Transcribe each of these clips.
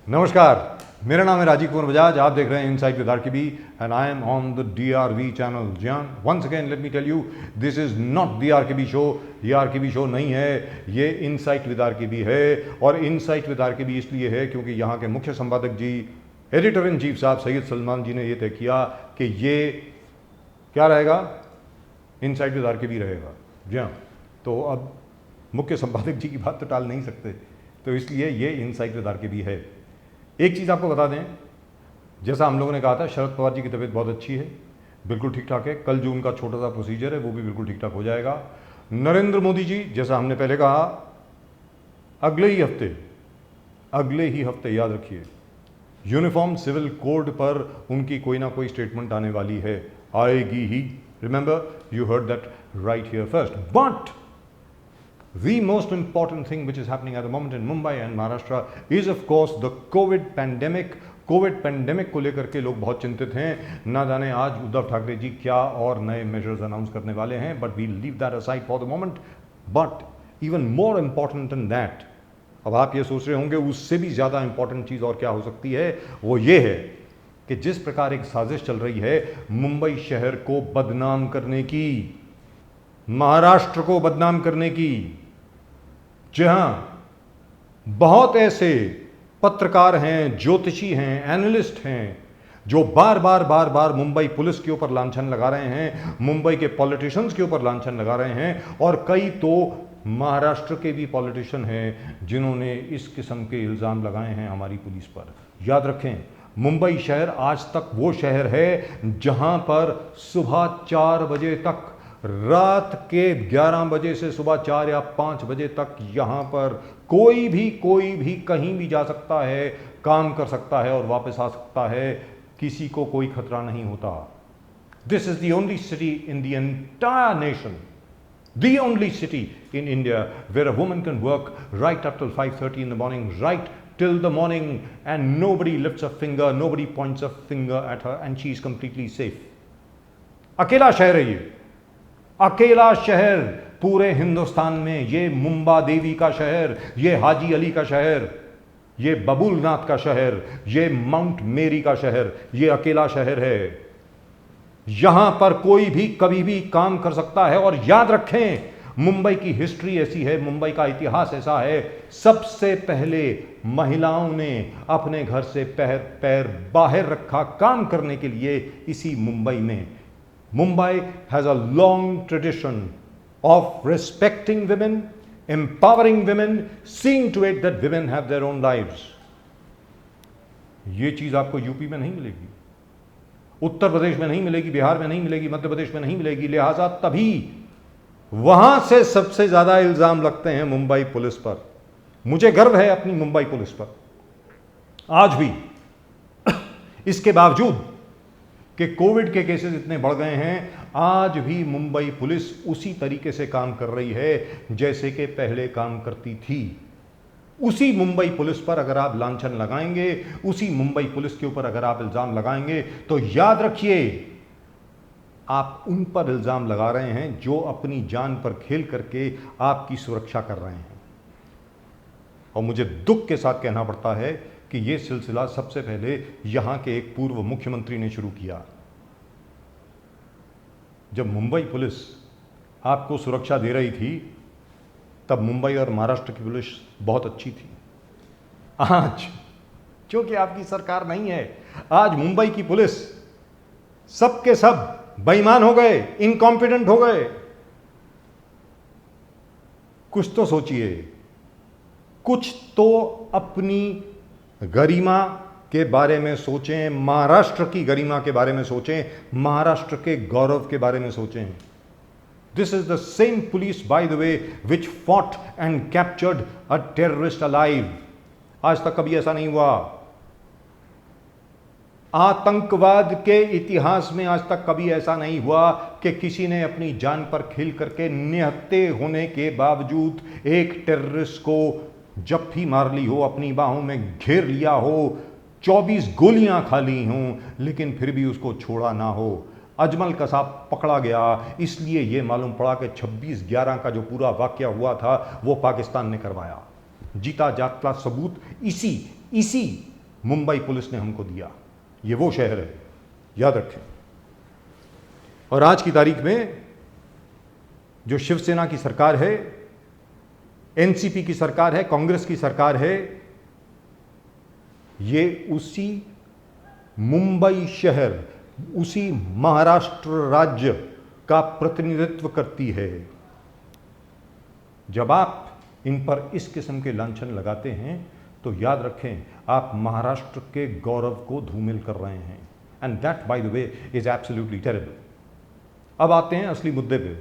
नमस्कार, मेरा नाम है राजीव कुमार बजाज। आप देख रहे हैं insight with RKB and I am on the DRV channel. जी हाँ, once again let me tell you, this is not the RKB show. ये आरकेबी शो नहीं है, ये इनसाइट विद आरकेबी है। और इनसाइट विद आरकेबी इसलिए है क्योंकि यहाँ के मुख्य संपादक जी, एडिटर इन चीफ साहब सैयद सलमान जी ने ये तय किया कि ये क्या रहेगा, इनसाइट विद आरकेबी रहेगा। जी हाँ, तो अब मुख्य संपादक जी की बात तो टाल नहीं सकते, तो इसलिए ये इनसाइट विद आरकेबी है। एक चीज़ आपको बता दें, जैसा हम लोगों ने कहा था, शरद पवार जी की तबीयत बहुत अच्छी है, बिल्कुल ठीक ठाक है। कल जो उनका छोटा सा प्रोसीजर है वो भी बिल्कुल ठीक ठाक हो जाएगा। नरेंद्र मोदी जी, जैसा हमने पहले कहा, अगले ही हफ्ते याद रखिए, यूनिफॉर्म सिविल कोड पर उनकी कोई ना कोई स्टेटमेंट आने वाली है, आएगी ही। Remember, you heard that right here first. But the most important thing which is happening at the moment in Mumbai and Maharashtra is of course the COVID pandemic. Covid pandemic को लेकर के लोग बहुत चिंतित हैं। ना जाने आज उद्धव ठाकरे जी क्या और नए मेजर्स अनाउंस करने वाले हैं, but we leave that aside for the moment. But even more important than that, अब आप ये सोच रहे होंगे उससे भी ज़्यादा इंपॉर्टेंट चीज़ और क्या हो सकती है, वो ये है कि जिस प्रकार एक साजिश चल रही है मुंबई शहर को बदनाम करने की, महाराष्ट्र को बदनाम करने की। जी हाँ, बहुत ऐसे पत्रकार हैं, ज्योतिषी हैं, एनालिस्ट हैं जो बार बार मुंबई पुलिस के ऊपर लांछन लगा रहे हैं, मुंबई के पॉलिटिशियंस के ऊपर लांछन लगा रहे हैं, और कई तो महाराष्ट्र के भी पॉलिटिशियन हैं जिन्होंने इस किस्म के इल्ज़ाम लगाए हैं हमारी पुलिस पर। याद रखें, मुंबई शहर आज तक वो शहर है जहां पर सुबह 4 बजे तक, रात के 11 बजे से सुबह 4 या 5 बजे तक यहां पर कोई भी कहीं भी जा सकता है, काम कर सकता है और वापस आ सकता है, किसी को कोई खतरा नहीं होता। This is the only city in the entire nation, the only city in India where a woman can work right up till 5:30 in the morning, right till the morning, and nobody lifts a finger, nobody points a finger at her, and she is completely safe. अकेला शहर है ये, अकेला शहर पूरे हिंदुस्तान में। ये मुंबा देवी का शहर, ये हाजी अली का शहर, ये बबूलनाथ का शहर, ये माउंट मेरी का शहर, ये अकेला शहर है। यहां पर कोई भी कभी भी काम कर सकता है। और याद रखें, मुंबई की हिस्ट्री ऐसी है, मुंबई का इतिहास ऐसा है, सबसे पहले महिलाओं ने अपने घर से पैर बाहर रखा काम करने के लिए इसी मुंबई में। Mumbai has a long tradition of respecting women, empowering women, seeing to it that women have their own lives. ये चीज आपको यूपी में नहीं मिलेगी, उत्तर प्रदेश में नहीं मिलेगी, बिहार में नहीं मिलेगी, मध्य प्रदेश में नहीं मिलेगी। लिहाजा तभी वहां से सबसे ज्यादा इल्जाम लगते हैं मुंबई पुलिस पर। मुझे गर्व है अपनी मुंबई पुलिस पर, आज भी, इसके बावजूद कि कोविड के केसेस इतने बढ़ गए हैं, आज भी मुंबई पुलिस उसी तरीके से काम कर रही है जैसे कि पहले काम करती थी। उसी मुंबई पुलिस पर अगर आप लांछन लगाएंगे, उसी मुंबई पुलिस के ऊपर अगर आप इल्जाम लगाएंगे, तो याद रखिए आप उन पर इल्जाम लगा रहे हैं जो अपनी जान पर खेल करके आपकी सुरक्षा कर रहे हैं। और मुझे दुख के साथ कहना पड़ता है कि यह सिलसिला सबसे पहले यहां के एक पूर्व मुख्यमंत्री ने शुरू किया। जब मुंबई पुलिस आपको सुरक्षा दे रही थी, तब मुंबई और महाराष्ट्र की पुलिस बहुत अच्छी थी। आज क्योंकि आपकी सरकार नहीं है, आज मुंबई की पुलिस सबके सब बेईमान हो गए, इनकॉम्पिटेंट हो गए। कुछ तो सोचिए, कुछ तो अपनी गरिमा के बारे में सोचें, महाराष्ट्र की गरिमा के बारे में सोचें, महाराष्ट्र के गौरव के बारे में सोचें। This is the same police, by the way, which fought and captured a terrorist alive. आज तक कभी ऐसा नहीं हुआ। आतंकवाद के इतिहास में आज तक कभी ऐसा नहीं हुआ कि किसी ने अपनी जान पर खेल करके, निहत्थे होने के बावजूद, एक टेररिस्ट को जप्फी मार ली हो, अपनी बाहों में घेर लिया हो, 24 गोलियां खा ली हों, लेकिन फिर भी उसको छोड़ा ना हो। अजमल कसाब पकड़ा गया, इसलिए यह मालूम पड़ा कि 26/11 का जो पूरा वाकया हुआ था वो पाकिस्तान ने करवाया। जीता जागता सबूत इसी मुंबई पुलिस ने हमको दिया। ये वो शहर है, याद रखें। और आज की तारीख में जो शिवसेना की सरकार है, एनसीपी की सरकार है, कांग्रेस की सरकार है, ये उसी मुंबई शहर, उसी महाराष्ट्र राज्य का प्रतिनिधित्व करती है। जब आप इन पर इस किस्म के लांछन लगाते हैं तो याद रखें आप महाराष्ट्र के गौरव को धूमिल कर रहे हैं। And that by the way is absolutely terrible. अब आते हैं असली मुद्दे पे।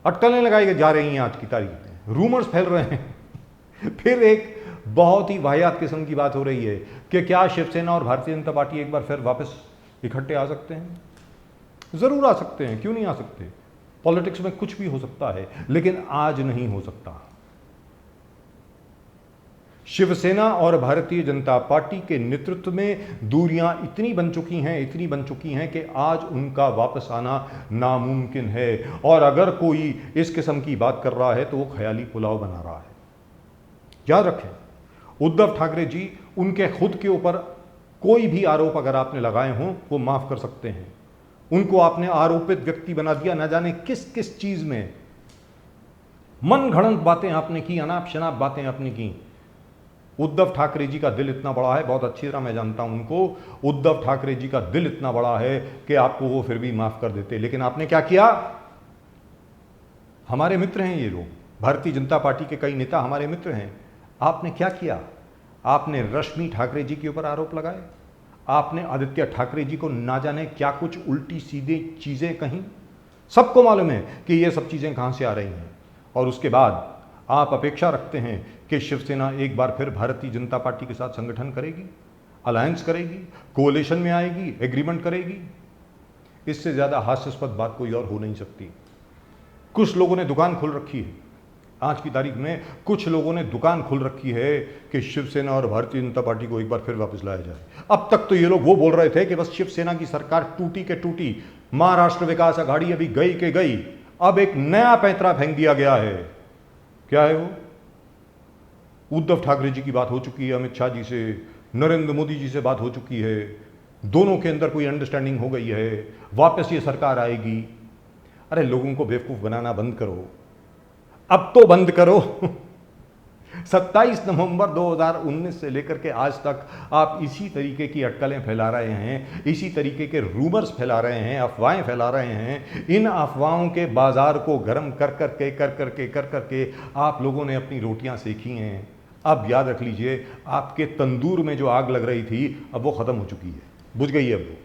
अटकलें लगाई जा रही हैं आज की तारीख में, रूमर्स फैल रहे हैं। फिर एक बहुत ही वाहियात किस्म की बात हो रही है कि क्या शिवसेना और भारतीय जनता पार्टी एक बार फिर वापस इकट्ठे आ सकते हैं। जरूर आ सकते हैं, क्यों नहीं आ सकते। पॉलिटिक्स में कुछ भी हो सकता है, लेकिन आज नहीं हो सकता। शिवसेना और भारतीय जनता पार्टी के नेतृत्व में दूरियां इतनी बन चुकी हैं कि आज उनका वापस आना नामुमकिन है। और अगर कोई इस किस्म की बात कर रहा है तो वो ख्याली पुलाव बना रहा है। याद रखें, उद्धव ठाकरे जी, उनके खुद के ऊपर कोई भी आरोप अगर आपने लगाए हों वो माफ कर सकते हैं। उनको आपने आरोपित व्यक्ति बना दिया, न जाने किस किस चीज में मन घड़ंत बातें आपने की, अनाप शनाप बातें आपने की। उद्धव ठाकरे जी का दिल इतना बड़ा है, बहुत अच्छी तरह मैं जानता हूं उनको, उद्धव ठाकरे जी का दिल इतना बड़ा है कि आपको वो फिर भी माफ कर देते। लेकिन आपने क्या किया? हमारे मित्र हैं ये लोग, भारतीय जनता पार्टी के कई नेता हमारे मित्र हैं। आपने क्या किया? आपने रश्मि ठाकरे जी के ऊपर आरोप लगाए, आपने आदित्य ठाकरे जी को ना जाने क्या कुछ उल्टी सीधी चीजें कहीं। सबको मालूम है कि ये सब चीजें कहां से आ रही हैं। और उसके बाद आप अपेक्षा रखते हैं कि शिवसेना एक बार फिर भारतीय जनता पार्टी के साथ संगठन करेगी, अलायंस करेगी, कोalition में आएगी, एग्रीमेंट करेगी। इससे ज्यादा हास्यास्पद बात कोई और हो नहीं सकती। कुछ लोगों ने दुकान खोल रखी है, आज की तारीख में कुछ लोगों ने दुकान खोल रखी है कि शिवसेना और भारतीय जनता पार्टी को एक बार फिर वापस लाया जाए। अब तक तो ये लोग वो बोल रहे थे कि बस शिवसेना की सरकार टूटी के टूटी, महाराष्ट्र विकास अघाड़ी अभी गई के गई। अब एक नया पैंतरा फेंक दिया गया है। क्या है वो? उद्धव ठाकरे जी की बात हो चुकी है, अमित शाह जी से, नरेंद्र मोदी जी से बात हो चुकी है, दोनों के अंदर कोई अंडरस्टैंडिंग हो गई है, वापस ये सरकार आएगी। अरे लोगों को बेवकूफ बनाना बंद करो, अब तो बंद करो। 27 नवंबर 2019 से लेकर के आज तक आप इसी तरीके की अटकलें फैला रहे हैं, इसी तरीके के रूमर्स फैला रहे हैं, अफवाहें फैला रहे हैं। इन अफवाहों के बाजार को गर्म कर करके आप लोगों ने अपनी रोटियां सेकी हैं। अब याद रख लीजिए, आपके तंदूर में जो आग लग रही थी अब वो खत्म हो चुकी है, बुझ गई है। अब वो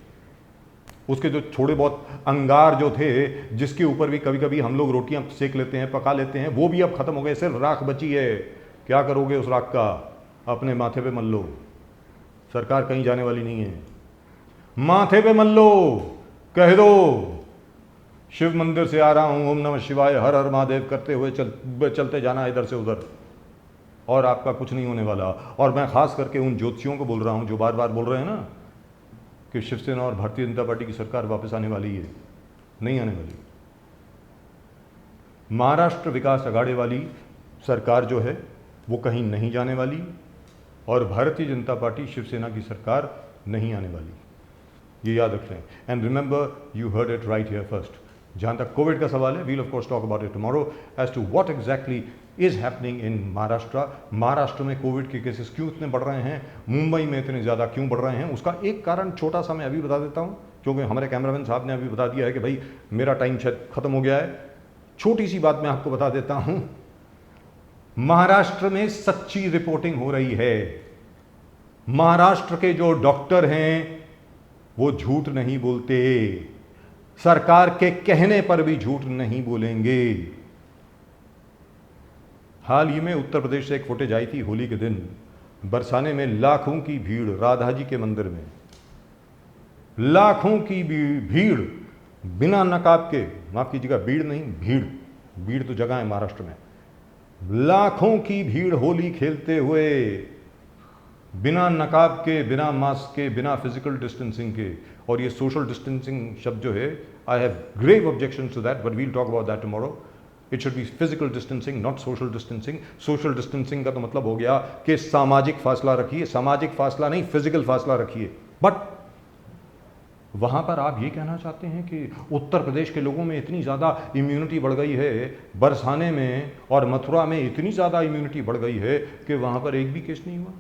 उसके जो थोड़े बहुत अंगार जो थे, जिसके ऊपर भी कभी कभी हम लोग रोटियां सेक लेते हैं, पका लेते हैं, वो भी अब खत्म हो गए। सिर्फ राख बची है। क्या करोगे उस राख का? अपने माथे पे मल लो। सरकार कहीं जाने वाली नहीं है। माथे पे मल लो, कह दो शिव मंदिर से आ रहा हूं, ओम नमः शिवाय, हर हर महादेव करते हुए चलते जाना इधर से उधर, और आपका कुछ नहीं होने वाला। और मैं खास करके उन ज्योतिषियों को बोल रहा हूं जो बार बार बोल रहे हैं ना कि शिवसेना और भारतीय जनता पार्टी की सरकार वापस आने वाली है। नहीं आने वाली। महाराष्ट्र विकास अघाड़ी वाली सरकार जो है वो कहीं नहीं जाने वाली, और भारतीय जनता पार्टी शिवसेना की सरकार नहीं आने वाली। ये याद रखें। And remember, you heard it right here first. जहां तक कोविड का सवाल है, we'll of course talk about it tomorrow as to what exactly is happening in Maharashtra. Maharashtra में कोविड के केसेस क्यों इतने बढ़ रहे हैं, मुंबई में इतने ज़्यादा क्यों बढ़ रहे हैं, उसका एक कारण छोटा सा मैं अभी बता देता हूँ, क्योंकि हमारे कैमरामैन साहब ने अभी बता दिया है कि भाई मेरा टाइम शायद ख़त्म हो गया है। छोटी सी बात मैं आपको बता देता हूँ। महाराष्ट्र में सच्ची रिपोर्टिंग हो रही है। महाराष्ट्र के जो डॉक्टर हैं वो झूठ नहीं बोलते, सरकार के कहने पर भी झूठ नहीं बोलेंगे। हाल ही में उत्तर प्रदेश से एक फुटेज आई थी, होली के दिन बरसाने में लाखों की भीड़ राधा जी के मंदिर में, लाखों की भीड़ बिना नकाब के, माफ कीजिएगा भीड़ नहीं, भीड़, भीड़ तो जगह है महाराष्ट्र में, लाखों की भीड़ होली खेलते हुए बिना नकाब के, बिना मास्क के, बिना फिजिकल डिस्टेंसिंग के। और ये सोशल डिस्टेंसिंग शब्द जो है, I have grave objection to that, but we'll talk about that tomorrow. It should be physical distancing, not social distancing. Social distancing का तो मतलब हो गया कि सामाजिक फासला रखिए, सामाजिक फासला नहीं, फिजिकल फासला रखिए। बट वहां पर आप ये कहना चाहते हैं कि उत्तर प्रदेश के लोगों में इतनी ज़्यादा इम्यूनिटी बढ़ गई है, बरसाने में और मथुरा में इतनी ज़्यादा इम्यूनिटी बढ़ गई है कि वहां पर एक भी केस नहीं हुआ।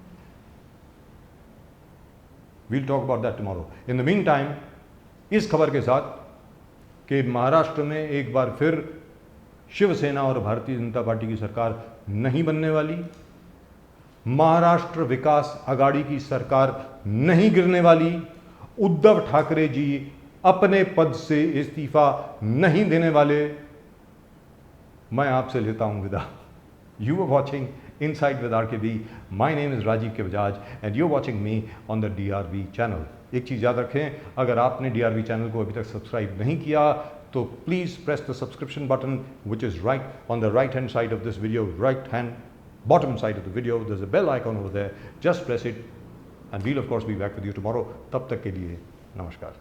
We'll talk about that tomorrow. In the meantime, इस खबर के साथ कि महाराष्ट्र में एक बार फिर शिवसेना और भारतीय जनता पार्टी की सरकार नहीं बनने वाली, महाराष्ट्र विकास आघाड़ी की सरकार नहीं गिरने वाली, उद्धव ठाकरे जी अपने पद से इस्तीफा नहीं देने वाले, मैं आपसे लेता हूं विदा। You are watching inside with RKB. My name is Rajiv K Bajaj and you are watching me on the DRV channel. एक चीज़ याद रखें, अगर आपने डीआरवी चैनल को अभी तक सब्सक्राइब नहीं किया तो please press the subscription button which is right on the right hand side of this video, right hand bottom side of the video. There's a bell icon over there. Just press it and we'll of course be back with you tomorrow. तब तक के लिए नमस्कार।